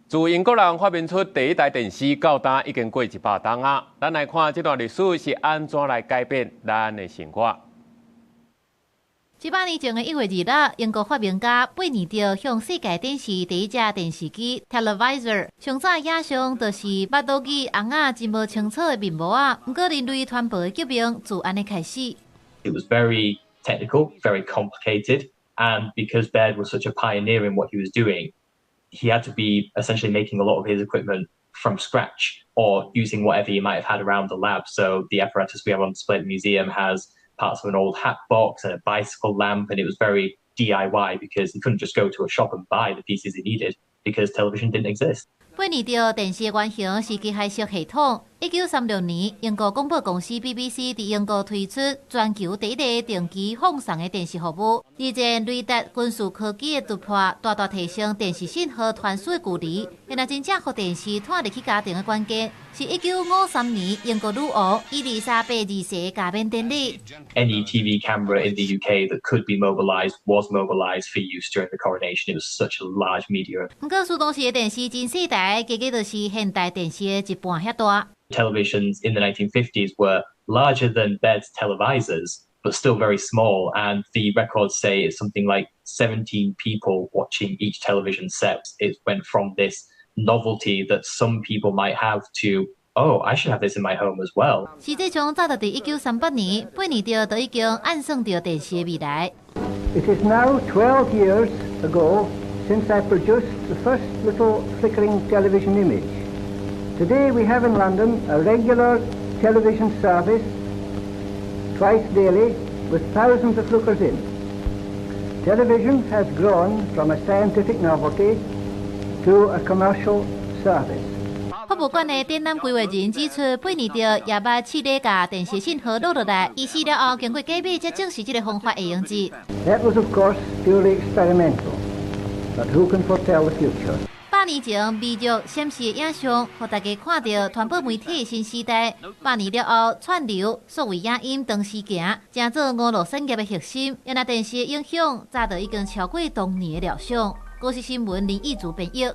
自英国人发明出第一台电视到今已经过100年啊！咱来看这段历史是安怎来改变咱的生活。100年前的1月2日，英国发明家贝尼迪向世界展示第一只电视机 televisor。上早影像就是捌倒去红仔真无清楚的面膜啊，不过人类传播的革命自安尼开始。It was very technical, very complicated, and because Baird was such a pioneer in what he was doing, he had to be essentially making a lot of his equipment from scratch or using whatever he might have had around the lab. So the apparatus we have on display at the museum has parts of an old hat box and a bicycle lamp, and it was very DIY because he couldn't just go to a shop and buy the pieces he needed because television didn't exist. 贝尼迪电视的原型是机械式系统。1936年，英国广播公司 BBC 伫英国推出全球第一个定期放送的电视服务。而前雷达军事科技的突破，大大提升电视信号传输的距离。现在真正互电视拖入去家庭的关键，是1953年英国女王伊丽莎白二世的加冕典礼。Any TV camera in the UK that could be mobilised was mobilised for use during the coronation. It was such a large media. 不过，苏当时的电视真细台，加计就是现代电视的一半遐大。Televisions in the 1950s were larger than Baird's televisors, but still very small. And the records say it's something like 17 people watching each television set. It went from this novelty that some people might have to, oh, I should have this in my home as well. 实际上，早在1938年，贝尼迪就已经暗算到电视的未来。It is now 12 years ago since I produced the first little flickering television image. Today we have in London a regular television service twice daily with thousands of lookers in. Television has grown from a scientific novelty to a commercial service. 博物馆的展览规划人指出，贝尼迪也捌试着把电视信号录落来，伊试了后经过解密，才证实这个方法会用之。That was of course purely experimental, but who can foretell the future? 100年前，微弱闪烁的影像，让大家看到传播媒体的新时代。100年了后，串流、数位影音同时行，成做娱乐产业的核心。原来电视的影响，早就已经超过当年的料想。国视新闻林义竹编译。